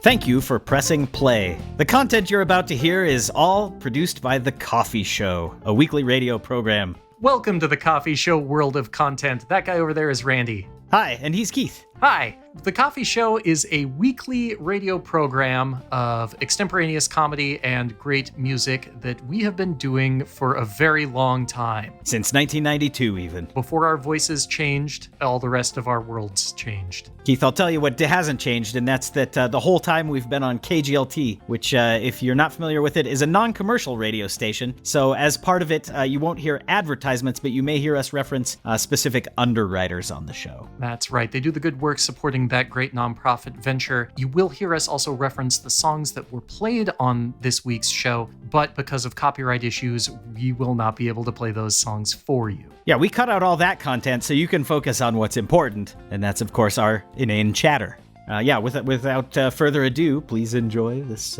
Thank you for pressing play. The content you're about to hear is all produced by The Coffee Show, a weekly radio program. Welcome to The Coffee Show world of content. That guy over there is Randy. Hi, and he's Keith. Hi. The Coffee Show is a weekly radio program of extemporaneous comedy and great music that we have been doing for a very long time. Since 1992, even. Before our voices changed, all the rest of our worlds changed. Keith, I'll tell you what hasn't changed, and that's that the whole time we've been on KGLT, which, if you're not familiar with it, is a non-commercial radio station. So as part of it, you won't hear advertisements, but you may hear us reference specific underwriters on the show. That's right. They do the good work supporting that great nonprofit venture. You will hear us also reference the songs that were played on this week's show, but because of copyright issues, we will not be able to play those songs for you. Yeah, we cut out all that content so you can focus on what's important, and that's, of course, our inane chatter. Without further ado, please enjoy this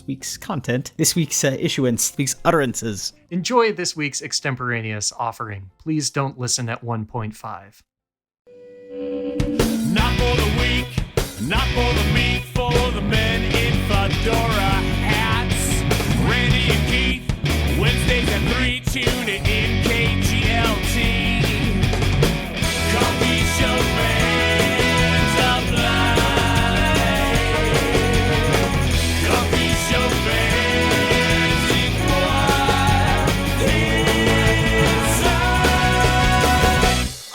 week's content, this week's issuance, this week's utterances. Enjoy this week's extemporaneous offering. Please don't listen at 1.5. Not for the weak, not for the meek, for the men in fedora hats. Randy and Keith, Wednesdays at 3, tune it in KGLT. Coffee show fans apply. Coffee show fans inside.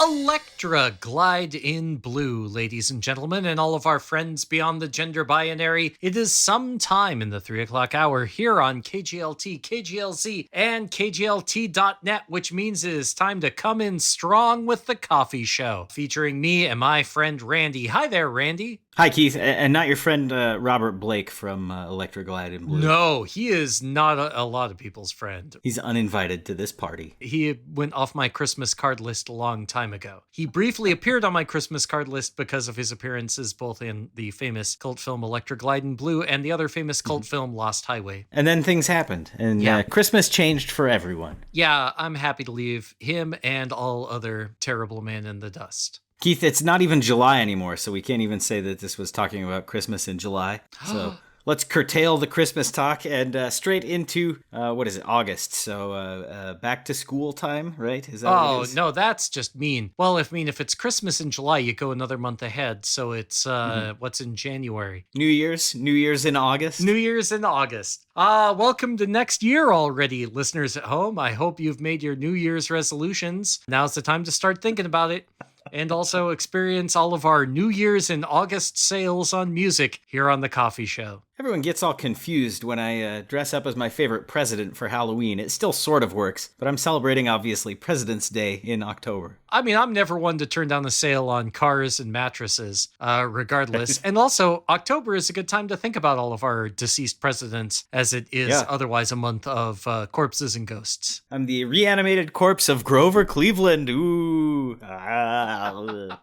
Olestra, glide in blue, ladies and gentlemen, and all of our friends beyond the gender binary. It is sometime in the 3 o'clock hour here on KGLT, KGLZ, and KGLT.net, which means it is time to come in strong with the Coffee Show, featuring me and my friend Randy. Hi there, Randy. Hi, Keith, and not your friend Robert Blake from Electra Glide in Blue. No, he is not a lot of people's friend. He's uninvited to this party. He went off my Christmas card list a long time ago. He briefly appeared on my Christmas card list because of his appearances both in the famous cult film Electra Glide in Blue and the other famous cult film Lost Highway. And then things happened, and Christmas changed for everyone. Yeah, I'm happy to leave him and all other terrible men in the dust. Keith, it's not even July anymore, so we can't even say that this was talking about Christmas in July. So let's curtail the Christmas talk and straight into, August. So back to school time, right? Is that what it is? No, that's just mean. Well, if it's Christmas in July, you go another month ahead. So it's what's in January? New Year's in August? New Year's in August. Welcome to next year already, listeners at home. I hope you've made your New Year's resolutions. Now's the time to start thinking about it. And also experience all of our New Year's in August sales on music here on The Coffee Show. Everyone gets all confused when I dress up as my favorite president for Halloween. It still sort of works, but I'm celebrating, obviously, President's Day in October. I mean, I'm never one to turn down the sale on cars and mattresses, regardless. And also, October is a good time to think about all of our deceased presidents, as it is otherwise a month of corpses and ghosts. I'm the reanimated corpse of Grover Cleveland. Ooh. I'm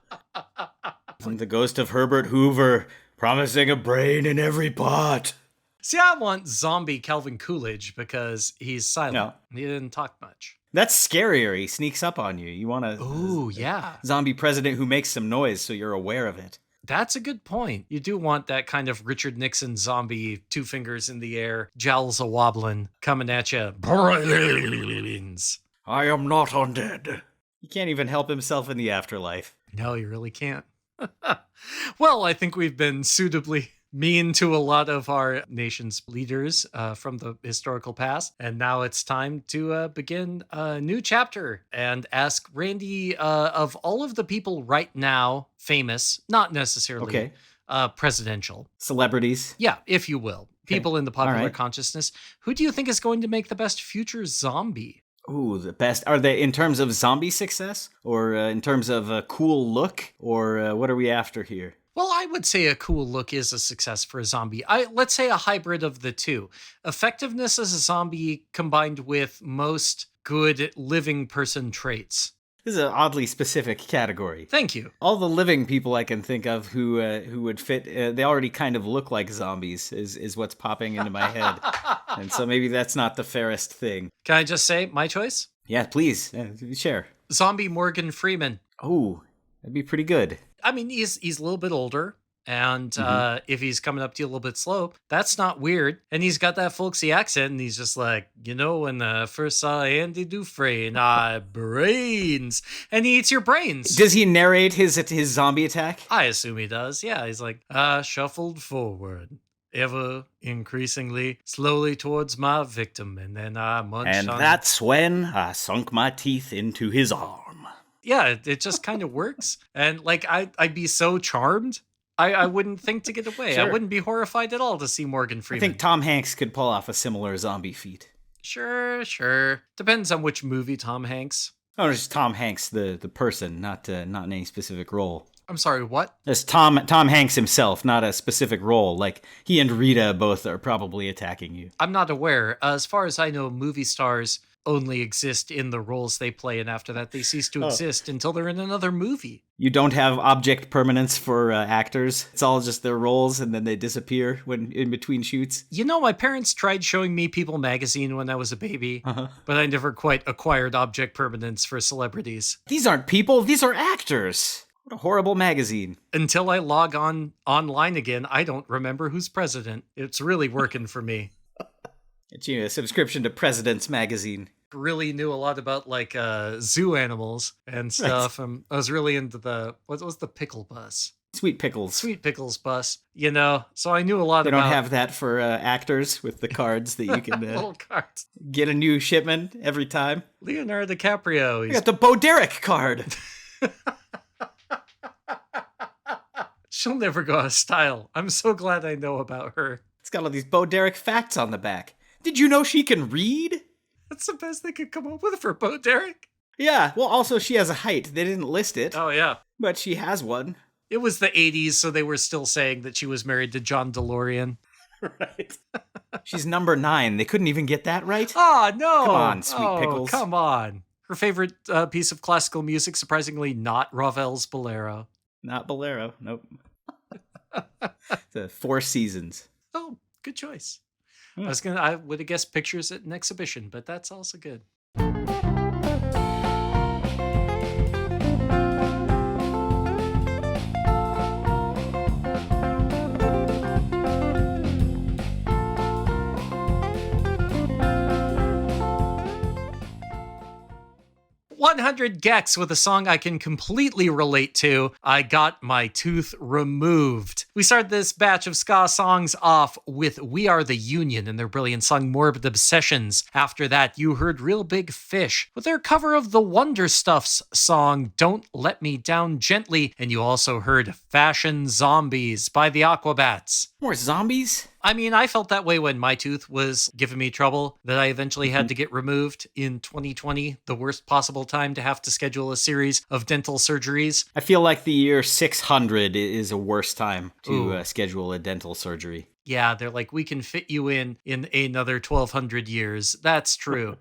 the ghost of Herbert Hoover, promising a brain in every pot. See, I want zombie Calvin Coolidge because he's silent. No. He didn't talk much. That's scarier. He sneaks up on you. You want a zombie president who makes some noise so you're aware of it. That's a good point. You do want that kind of Richard Nixon zombie, 2 fingers in the air, jowls a wobbling, coming at you. I am not undead. He can't even help himself in the afterlife. No, you really can't. Well, I think we've been suitably mean to a lot of our nation's leaders from the historical past. And now it's time to begin a new chapter and ask Randy, of all of the people right now, famous, not necessarily presidential. Celebrities. Yeah, if you will. People in the popular consciousness. Who do you think is going to make the best future zombie? Ooh, the best. Are they in terms of zombie success? Or in terms of a cool look? Or what are we after here? Well, I would say a cool look is a success for a zombie. Let's say a hybrid of the two. Effectiveness as a zombie combined with most good living person traits. This is an oddly specific category. Thank you. All the living people I can think of who would fit, they already kind of look like zombies, is what's popping into my head. And so maybe that's not the fairest thing. Can I just say my choice? Yeah, please. Share. Zombie Morgan Freeman. Oh, that'd be pretty good. I mean, he's a little bit older. And if he's coming up to you a little bit slow, that's not weird. And he's got that folksy accent, and he's just like, when I first saw Andy Dufresne, brains. And he eats your brains. Does he narrate his zombie attack? I assume he does. Yeah, he's like, shuffled forward, ever increasingly slowly towards my victim, and then I munched And on... that's when I sunk my teeth into his arm. Yeah, it just kind of works. And like, I'd be so charmed. I wouldn't think to get away. Sure. I wouldn't be horrified at all to see Morgan I Freeman. think Tom Hanks could pull off a similar zombie feat. Sure. Depends on which movie Tom Hanks. Oh, it's Tom Hanks, the person, not in any specific role. I'm sorry, what? It's Tom Hanks himself, not a specific role. Like, he and Rita both are probably attacking you. I'm not aware. As far as I know, movie stars only exist in the roles they play, and after that they cease to exist until they're in another movie. You don't have object permanence for actors? It's all just their roles, and then they disappear when in between shoots? My parents tried showing me People magazine when I was a baby, but I never quite acquired object permanence for celebrities. These aren't people, these are actors! What a horrible magazine. Until I log online again, I don't remember who's president. It's really working for me. Get you a subscription to President's Magazine. Really knew a lot about like zoo animals and stuff. Right. I was really into what was the pickle bus? Sweet Pickles. Sweet Pickles bus, so I knew a lot They about... don't have that for actors with the cards that you can little cards. get a new shipment every time. Leonardo DiCaprio. I got the Bo Derek card. She'll never go out of style. I'm so glad I know about her. It's got all these Bo Derek facts on the back. Did you know she can read? That's the best they could come up with for Bo Derek. Yeah, well, also she has a height. They didn't list it, Oh, yeah. but she has one. It was the 80s, so they were still saying that she was married to John DeLorean. Right. She's number 9. They couldn't even get that right? Oh, no. Come on, Sweet Pickles. Come on. Her favorite piece of classical music, surprisingly not Ravel's Bolero. Not Bolero, nope. The Four Seasons. Oh, good choice. Hmm. I would have guessed pictures at an exhibition, but that's also good. 100 Gex with a song I can completely relate to. I got my tooth removed. We started this batch of ska songs off with We Are the Union and their brilliant song Morbid Obsessions. After that, you heard Real Big Fish with their cover of the Wonder Stuff's song Don't Let Me Down Gently. And you also heard Fashion Zombies by the Aquabats. More zombies? I mean, I felt that way when my tooth was giving me trouble that I eventually had to get removed in 2020, the worst possible time to have to schedule a series of dental surgeries. I feel like the year 600 is a worse time to schedule a dental surgery. Yeah, they're like, we can fit you in another 1,200 years. That's true.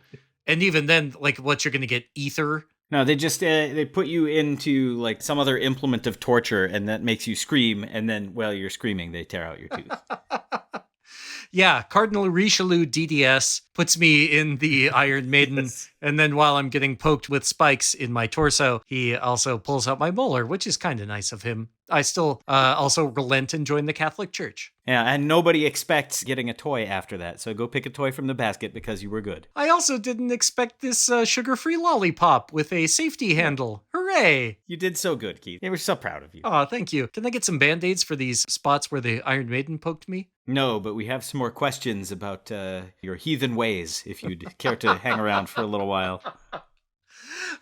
And even then, like, what, you're going to get ether? No, they just they put you into like some other implement of torture, and that makes you scream, and then while you're screaming, they tear out your tooth. Yeah, Cardinal Richeleau DDS puts me in the Iron Maiden, and then while I'm getting poked with spikes in my torso, he also pulls out my molar, which is kind of nice of him. I still also relent and join the Catholic Church. Yeah, and nobody expects getting a toy after that, so go pick a toy from the basket because you were good. I also didn't expect this sugar-free lollipop with a safety handle. Hooray! You did so good, Keith. They were so proud of you. Oh, thank you. Can I get some Band-Aids for these spots where the Iron Maiden poked me? No, but we have some more questions about your heathen ways, if you'd care to hang around for a little while.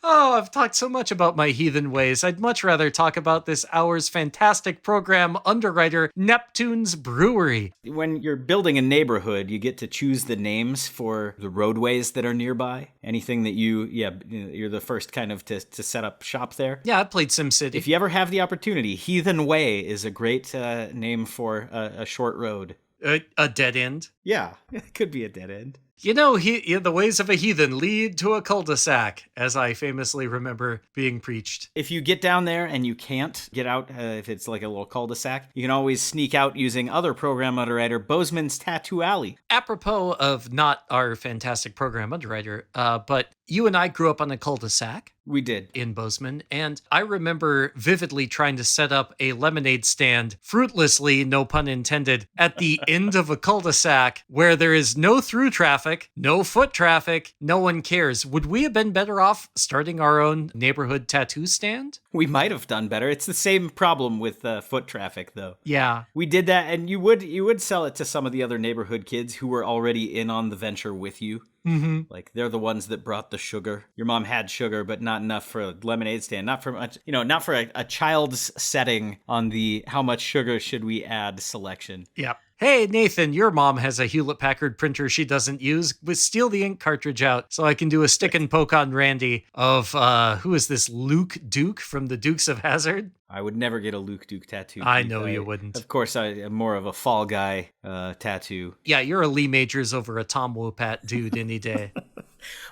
Oh, I've talked so much about my heathen ways. I'd much rather talk about this hour's fantastic program, Underwriter, Neptune's Brewery. When you're building a neighborhood, you get to choose the names for the roadways that are nearby. Anything that you're the first kind of to set up shop there. Yeah, I played SimCity. If you ever have the opportunity, Heathen Way is a great name for a short road. A dead end? Yeah, it could be a dead end. You know, the ways of a heathen lead to a cul-de-sac, as I famously remember being preached. If you get down there and you can't get out, if it's like a little cul-de-sac, you can always sneak out using other program underwriter Bozeman's Tattoo Alley. Apropos of not our fantastic program underwriter, but you and I grew up on a cul-de-sac. We did. In Bozeman, and I remember vividly trying to set up a lemonade stand, fruitlessly, no pun intended, at the end of a cul-de-sac where there is no through traffic, no foot traffic, no one cares. Would we have been better off starting our own neighborhood tattoo stand? We might have done better. It's the same problem with foot traffic, though. Yeah. We did that, and you would sell it to some of the other neighborhood kids who were already in on the venture with you. Mm-hmm. Like, they're the ones that brought the sugar. Your mom had sugar, but not enough for a lemonade stand. Not for much, not for a child's setting on the how much sugar should we add selection. Yep. Hey, Nathan, your mom has a Hewlett-Packard printer she doesn't use. But steal the ink cartridge out so I can do a stick and poke on Randy of, who is this, Luke Duke from the Dukes of Hazzard? I would never get a Luke Duke tattoo. I know you wouldn't. Of course, I am more of a Fall Guy tattoo. Yeah, you're a Lee Majors over a Tom Wopat dude any day.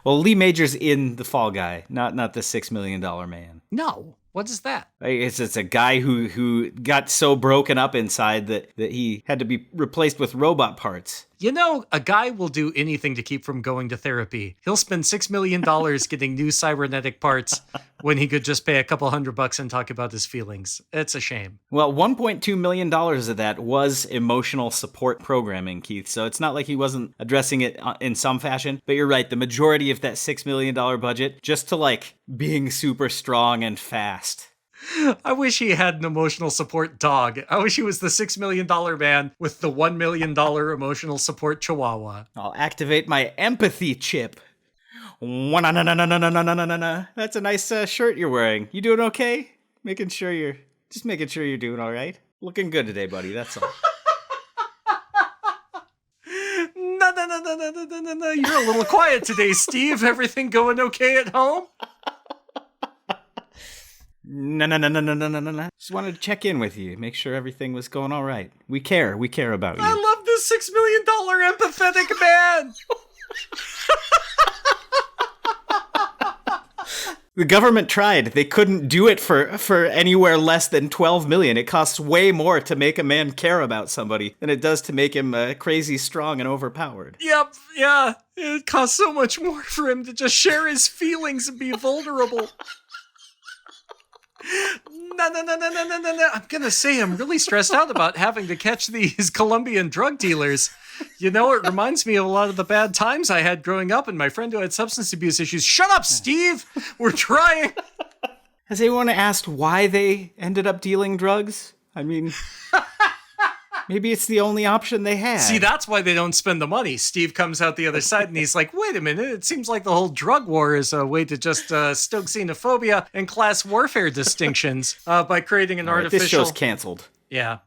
Well, Lee Majors in the Fall Guy, not the $6 million man. No. What is that? It's a guy who got so broken up inside that he had to be replaced with robot parts. You know, a guy will do anything to keep from going to therapy. He'll spend $6 million getting new cybernetic parts when he could just pay a couple $100 and talk about his feelings. It's a shame. Well, $1.2 million of that was emotional support programming, Keith. So it's not like he wasn't addressing it in some fashion. But you're right. The majority of that $6 million budget just to like being super strong and fast. I wish he had an emotional support dog. I wish he was the $6 million man with the $1 million emotional support chihuahua. I'll activate my empathy chip. That's a nice shirt you're wearing. You doing okay? Making sure you're doing all right. Looking good today, buddy. That's all. No. You're a little quiet today, Steve. Everything going okay at home? No. Just wanted to check in with you, make sure everything was going all right. We care about you. I love this $6 million empathetic man. The government tried. They couldn't do it for anywhere less than $12 million. It costs way more to make a man care about somebody than it does to make him crazy strong and overpowered. Yep, yeah. It costs so much more for him to just share his feelings and be vulnerable. No. I'm gonna say I'm really stressed out about having to catch these Colombian drug dealers. You know, it reminds me of a lot of the bad times I had growing up and my friend who had substance abuse issues. Shut up, Steve! We're trying! Has anyone asked why they ended up dealing drugs? I mean, maybe it's the only option they had. See, that's why they don't spend the money. Steve comes out the other side and he's like, wait a minute, it seems like the whole drug war is a way to just stoke xenophobia and class warfare distinctions by creating an artificial... This show's canceled. Yeah.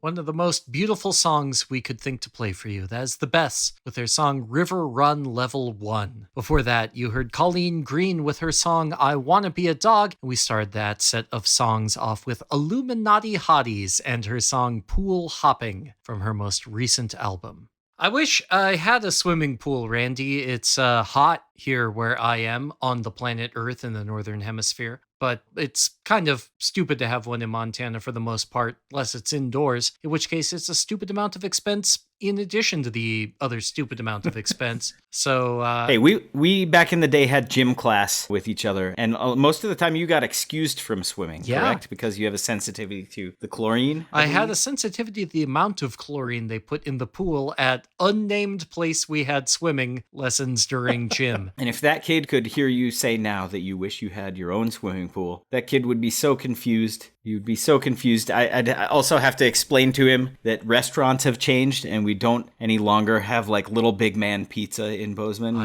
One of the most beautiful songs we could think to play for you. That is the Beths with their song River Run Level 1. Before that, you heard Colleen Green with her song I Wanna Be a Dog. And we started that set of songs off with Illuminati Hotties and her song Pool Hopping from her most recent album. I wish I had a swimming pool, Randy. It's hot here where I am on the planet Earth in the Northern Hemisphere. But it's kind of stupid to have one in Montana for the most part, unless it's indoors, in which case it's a stupid amount of expense in addition to the other stupid amount of expense. So, hey, we back in the day had gym class with each other, and most of the time you got excused from swimming, correct? Because you have a sensitivity to the chlorine? I had a sensitivity to the amount of chlorine they put in the pool at unnamed place we had swimming lessons during gym. And if that kid could hear you say now that you wish you had your own swimming pool, that kid would be so confused. You'd be so confused. I'd also have to explain to him that restaurants have changed and we don't any longer have like Little Big Man Pizza in Bozeman.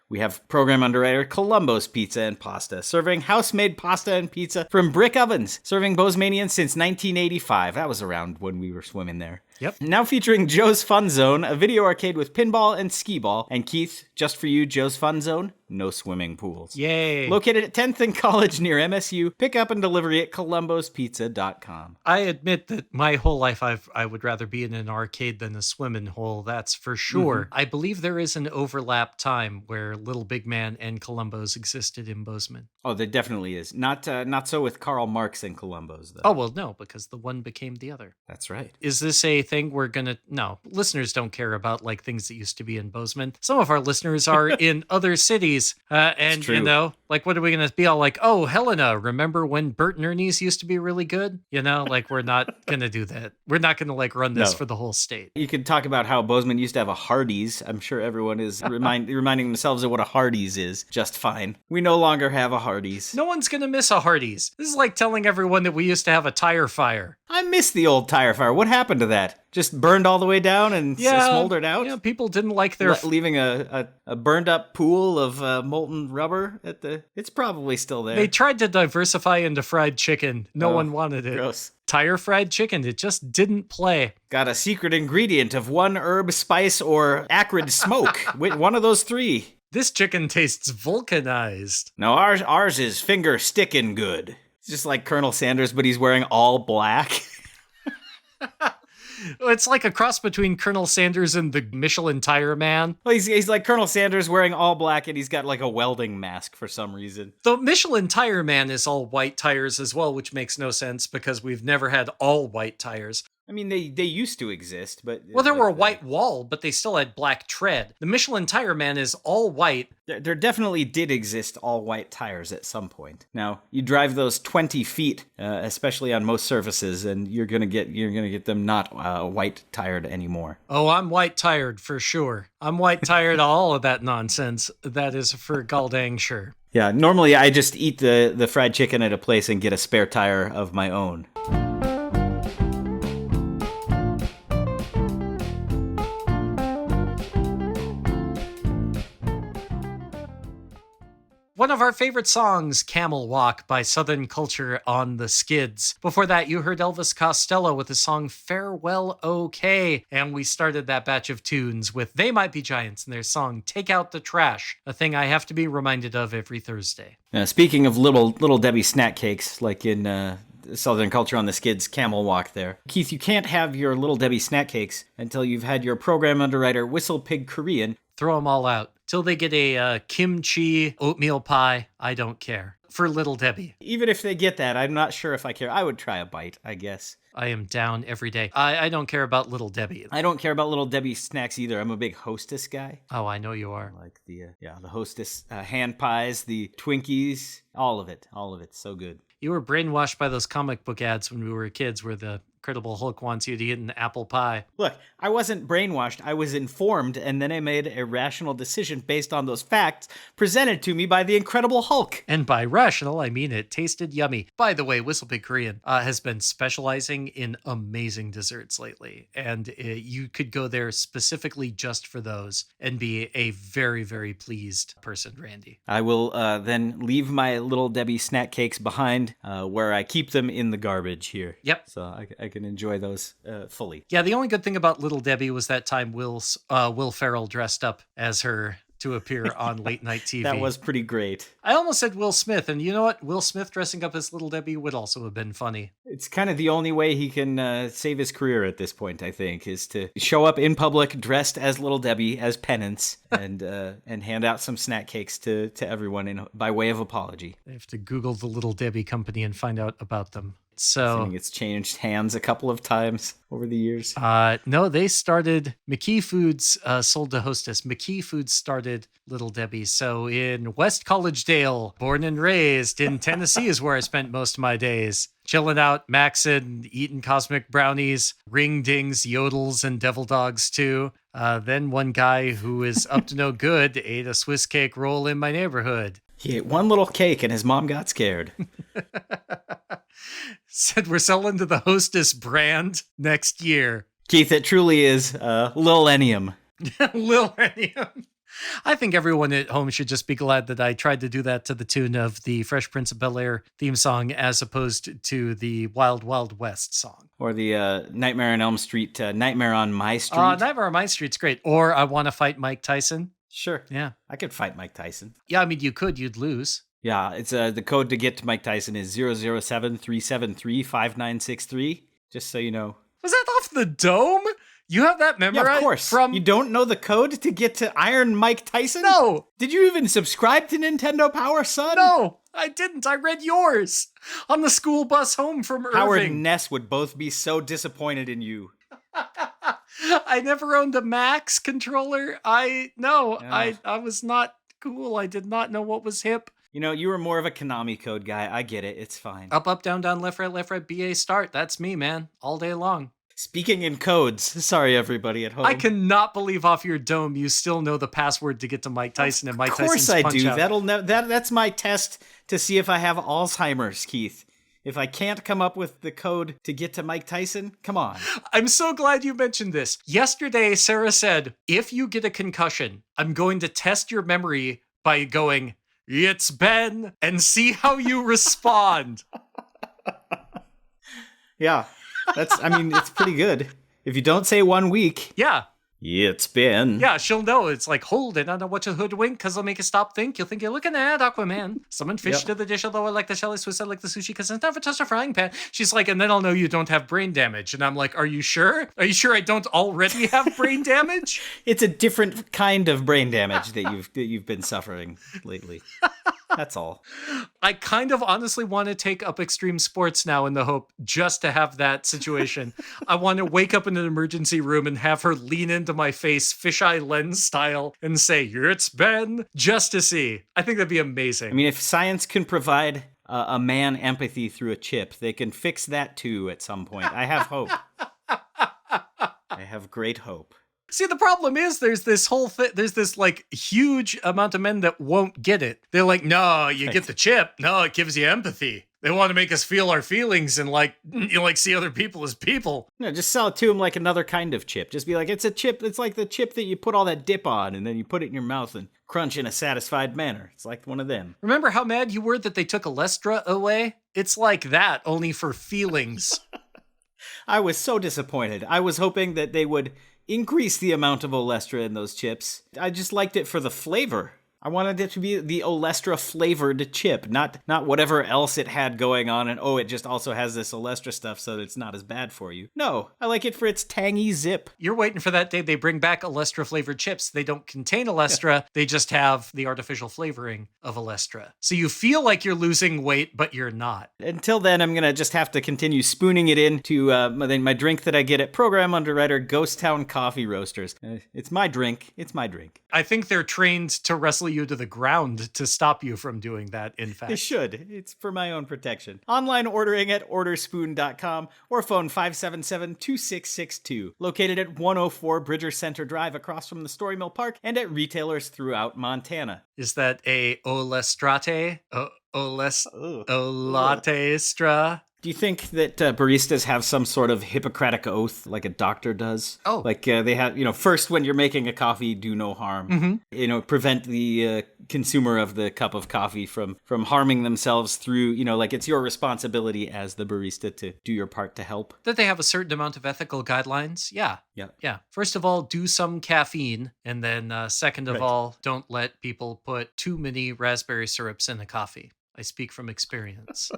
We have program underwriter Columbo's Pizza and Pasta, serving house-made pasta and pizza from brick ovens, serving Bozemanians since 1985. That was around when we were swimming there. Yep. Now featuring Joe's Fun Zone, a video arcade with pinball and skee-ball. And Keith, just for you, Joe's Fun Zone, no swimming pools. Yay. Located at 10th and College near MSU. Pick up and delivery at columbospizza.com. I admit that my whole life I would rather be in an arcade than a swimming hole, that's for sure. I believe there is an overlap time where Little Big Man and Columbo's existed in Bozeman. Oh, there definitely is. Not so with Karl Marx and Columbo's, though. Oh, well, no, because the one became the other. That's right. Is this a thing we're gonna... No, listeners don't care about like things that used to be in Bozeman. Some of our listeners are in other cities. And, true. you know, like, what are we gonna be all like, oh, Helena, remember when Bert and Ernie's used to be really good? You know, like, we're not gonna do that. We're not gonna, like, run this No. for the whole state. You could talk about how Bozeman used to have a Hardee's. I'm sure everyone is reminding themselves of what a Hardee's is just fine. We no longer have a Hardee's. No one's gonna miss a Hardee's. This is like telling everyone that we used to have a tire fire. I miss the old tire fire. What happened to that? Just burned all the way down and smoldered out? Yeah, people didn't like their... Leaving a burned up pool of molten rubber at the... It's probably still there. They tried to diversify into fried chicken. No one wanted it. Gross. Tire fried chicken, it just didn't play. Got a secret ingredient of one herb, spice, or acrid smoke. One of those three. This chicken tastes vulcanized. No, ours is finger sticking good. It's just like Colonel Sanders, but he's wearing all black. It's like a cross between Colonel Sanders and the Michelin Tire Man. Well, he's like Colonel Sanders wearing all black, and he's got like a welding mask for some reason. The Michelin Tire Man is all white tires as well, which makes no sense because we've never had all white tires. I mean, they used to exist, but... Well, there were a white wall, but they still had black tread. The Michelin Tire Man is all white. There definitely did exist all white tires at some point. Now, you drive those 20 feet, especially on most surfaces, and you're gonna get them not white tired anymore. Oh, I'm white tired for sure. I'm white tired of all of that nonsense. That is for goddamn sure. Yeah, normally I just eat the fried chicken at a place and get a spare tire of my own. One of our favorite songs, Camel Walk by Southern Culture on the Skids. Before that, you heard Elvis Costello with the song Farewell OK. And we started that batch of tunes with They Might Be Giants and their song Take Out the Trash, a thing I have to be reminded of every Thursday. Speaking of little Debbie snack cakes, like in Southern Culture on the Skids, Camel Walk there. Keith, you can't have your Little Debbie snack cakes until you've had your program underwriter Whistle Pig Korean. Throw them all out. Till they get a kimchi oatmeal pie, I don't care. For Little Debbie. Even if they get that, I'm not sure if I care. I would try a bite, I guess. I am down every day. I don't care about Little Debbie. I don't care about Little Debbie snacks either. I'm a big Hostess guy. Oh, I know you are. I like the Hostess hand pies, the Twinkies, all of it. So good. You were brainwashed by those comic book ads when we were kids where the Incredible Hulk wants you to eat an apple pie. Look, I wasn't brainwashed. I was informed, and then I made a rational decision based on those facts presented to me by the Incredible Hulk. And by rational, I mean it tasted yummy. By the way, Whistlepig Korean has been specializing in amazing desserts lately, and you could go there specifically just for those and be a very, very pleased person, Randy. I will then leave my Little Debbie snack cakes behind where I keep them in the garbage here. Yep. So I can enjoy those fully. Yeah, the only good thing about Little Debbie was that time Will Ferrell dressed up as her to appear on late night TV. That was pretty great. I almost said Will Smith, and you know what? Will Smith dressing up as Little Debbie would also have been funny. It's kind of the only way he can save his career at this point, I think, is to show up in public dressed as Little Debbie as penance and hand out some snack cakes to everyone by way of apology. I have to Google the Little Debbie company and find out about them. So I think it's changed hands a couple of times over the years. No, they started McKee Foods sold to Hostess. McKee Foods started Little Debbie. So in West Collegedale, born and raised in Tennessee is where I spent most of my days. Chilling out, maxing, eating cosmic brownies, ring dings, yodels, and devil dogs too. Then one guy who is up to no good ate a Swiss cake roll in my neighborhood. He ate one little cake and his mom got scared. Said we're selling to the Hostess brand next year. Keith, it truly is Lillennium. Lillennium. I think everyone at home should just be glad that I tried to do that to the tune of the Fresh Prince of Bel-Air theme song as opposed to the Wild Wild West song. Or the Nightmare on Elm Street, Nightmare on My Street. Nightmare on My Street's great. Or I Want to Fight Mike Tyson. Sure. Yeah. I could fight Mike Tyson. Yeah, I mean, you could. You'd lose. Yeah, it's the code to get to Mike Tyson is 007-373-5963, just so you know. Was that off the dome? You have that memorized? Yeah, of course. You don't know the code to get to Iron Mike Tyson? No. Did you even subscribe to Nintendo Power, son? No, I didn't. I read yours on the school bus home from Irving. Howard and Ness would both be so disappointed in you. I never owned a Max controller. I was not cool. I did not know what was hip. You know, you were more of a Konami code guy. I get it. It's fine. Up, down, left, right, BA, start. That's me, man. All day long. Speaking in codes, sorry everybody at home. I cannot believe off your dome you still know the password to get to Mike Tyson and Mike Tyson's Punch-Out. Of course I do. That's my test to see if I have Alzheimer's, Keith. If I can't come up with the code to get to Mike Tyson, come on. I'm so glad you mentioned this. Yesterday, Sarah said, if you get a concussion, I'm going to test your memory by going, "It's Ben," and see how you respond. Yeah. It's pretty good. If you don't say 1 week. Yeah. It's been. Yeah, she'll know. It's like, hold it. I don't want you to hoodwink because I'll make you stop think. You'll think you're looking at Aquaman. Someone fish to the dish, although I like the shelly Swiss, I like the sushi because it's never touched a frying pan. She's like, and then I'll know you don't have brain damage. And I'm like, are you sure? Are you sure I don't already have brain damage? It's a different kind of brain damage that you've been suffering lately. That's all. I kind of honestly want to take up extreme sports now in the hope just to have that situation. I want to wake up in an emergency room and have her lean into my face, fisheye lens style, and say, "It's Ben," just to see. I think that'd be amazing. I mean, if science can provide a man empathy through a chip, they can fix that too at some point. I have hope. I have great hope. See, the problem is there's this whole thing, there's this like huge amount of men that won't get it. They're like, no, you get the chip. No, it gives you empathy. They want to make us feel our feelings and see other people as people. No, just sell it to them like another kind of chip. Just be like, it's a chip. It's like the chip that you put all that dip on and then you put it in your mouth and crunch in a satisfied manner. It's like one of them. Remember how mad you were that they took Olestra away? It's like that, only for feelings. I was so disappointed. I was hoping that they would increase the amount of Olestra in those chips. I just liked it for the flavor. I wanted it to be the Olestra flavored chip, not whatever else it had going on and it just also has this Olestra stuff so that it's not as bad for you. No, I like it for its tangy zip. You're waiting for that day they bring back Olestra flavored chips. They don't contain Olestra, they just have the artificial flavoring of Olestra. So you feel like you're losing weight, but you're not. Until then, I'm going to just have to continue spooning it into my drink that I get at Program Underwriter Ghost Town Coffee Roasters. It's my drink. It's my drink. I think they're trained to wrestle you to the ground to stop you from doing that, in fact. They should. It's for my own protection. Online ordering at orderspoon.com or phone 577-2662. Located at 104 Bridger Center Drive across from the Story Mill Park and at retailers throughout Montana. Is that a Olestrate? Olatestra? Do you think that baristas have some sort of Hippocratic oath like a doctor does? Oh. Like they have, first when you're making a coffee, do no harm. Mm-hmm. Prevent the consumer of the cup of coffee from harming themselves through, like it's your responsibility as the barista to do your part to help. That they have a certain amount of ethical guidelines? Yeah. Yeah. First of all, do some caffeine. And then second of all, don't let people put too many raspberry syrups in the coffee. I speak from experience.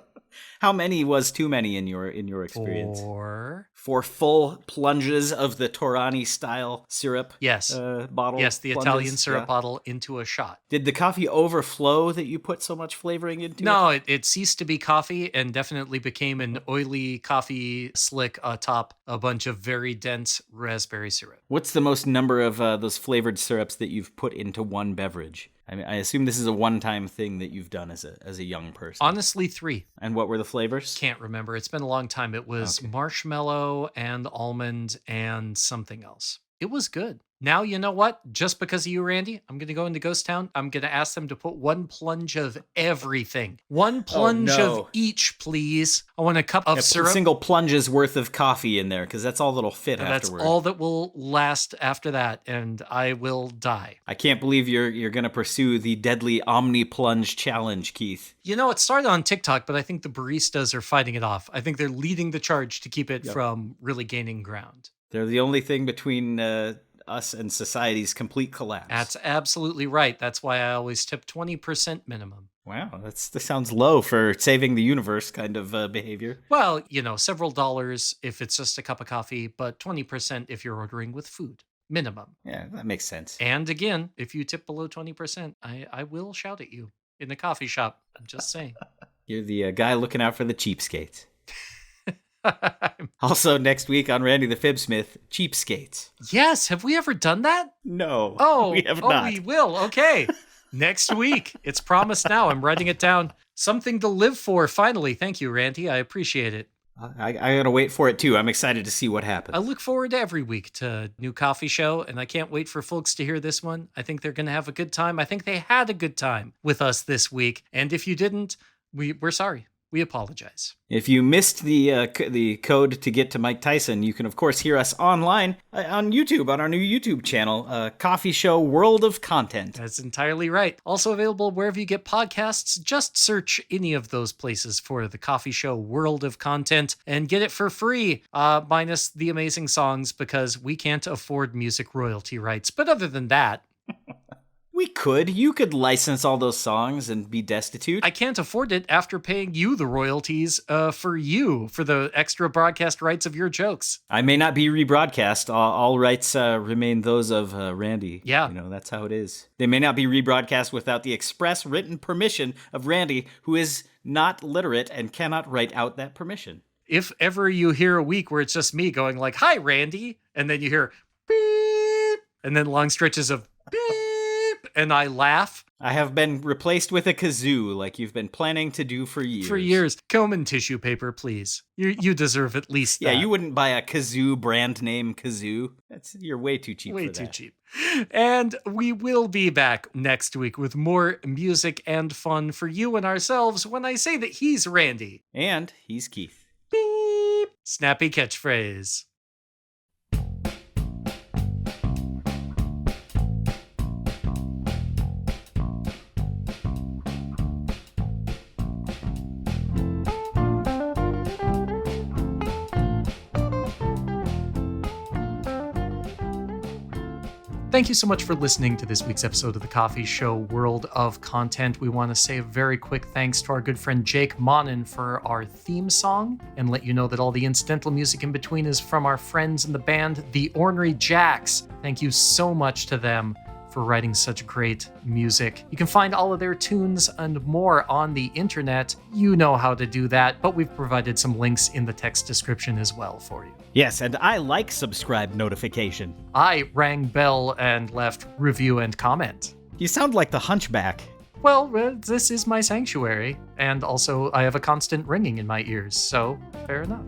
How many was too many in your experience? 4. 4 full plunges of the Torani style syrup. Yes. Bottle. Yes, the plunges. Italian syrup bottle into a shot. Did the coffee overflow that you put so much flavoring into? No, it ceased to be coffee and definitely became an oily coffee slick atop a bunch of very dense raspberry syrup. What's the most number of those flavored syrups that you've put into one beverage? I mean, I assume this is a one-time thing that you've done as a young person. Honestly, 3. And what were the flavors? Can't remember. It's been a long time. It was marshmallow and almond and something else. It was good. Now, you know what? Just because of you, Randy, I'm going to go into Ghost Town. I'm going to ask them to put one plunge of everything. One plunge no. of each, please. I want a cup of syrup. A single plunge's worth of coffee in there, because that's all that'll fit And afterward. that's all that will last after that, and I will die. I can't believe you're going to pursue the deadly Omni Plunge challenge, Keith. You know, it started on TikTok, but I think the baristas are fighting it off. I think they're leading the charge to keep it from really gaining ground. They're the only thing between us and society's complete collapse. That's absolutely right. That's why I always tip 20% minimum. Wow, that sounds low for saving the universe kind of behavior. Well, you know, several dollars if it's just a cup of coffee, but 20% if you're ordering with food. Minimum. Yeah, that makes sense. And again, if you tip below 20%, I will shout at you in the coffee shop. I'm just saying. You're the guy looking out for the cheapskates. Also, next week on Randy the Fibsmith, cheapskates. Yes, have we ever done that? No, we have not. We will. Okay. Next week. It's promised now. I'm writing it down. Something to live for, finally. Thank you, Randy. I appreciate it. I gotta wait for it, too. I'm excited to see what happens. I look forward to every week to new coffee show, and I can't wait for folks to hear this one. I think they're going to have a good time. I think they had a good time with us this week. And if you didn't, we're sorry. We apologize. If you missed the code to get to Mike Tyson, you can, of course, hear us online on YouTube, on our new YouTube channel, Coffee Show World of Content. That's entirely right. Also available wherever you get podcasts. Just search any of those places for the Coffee Show World of Content and get it for free, minus the amazing songs, because we can't afford music royalty rights. But other than that... We could. You could license all those songs and be destitute. I can't afford it after paying you the royalties for the extra broadcast rights of your jokes. I may not be rebroadcast. All rights remain those of Randy. Yeah. You know, that's how it is. They may not be rebroadcast without the express written permission of Randy, who is not literate and cannot write out that permission. If ever you hear a week where it's just me going like, "Hi, Randy," and then you hear beep, and then long stretches of beep, and I laugh. I have been replaced with a kazoo like you've been planning to do for years. For years. Comb and tissue paper, please. You deserve at least that. Yeah, you wouldn't buy a kazoo brand name kazoo. You're way too cheap for that. Way too cheap. And we will be back next week with more music and fun for you and ourselves when I say that he's Randy. And he's Keith. Beep. Snappy catchphrase. Thank you so much for listening to this week's episode of the Coffee Show World of Content. We want to say a very quick thanks to our good friend Jake Monin for our theme song, and let you know that all the incidental music in between is from our friends in the band The Ornery Jacks. Thank you so much to them for writing such great music. You can find all of their tunes and more on the internet. You know how to do that, but we've provided some links in the text description as well for you. Yes, and I like subscribe notification. I rang bell and left review and comment. You sound like the Hunchback. Well, this is my sanctuary, and also I have a constant ringing in my ears, so fair enough.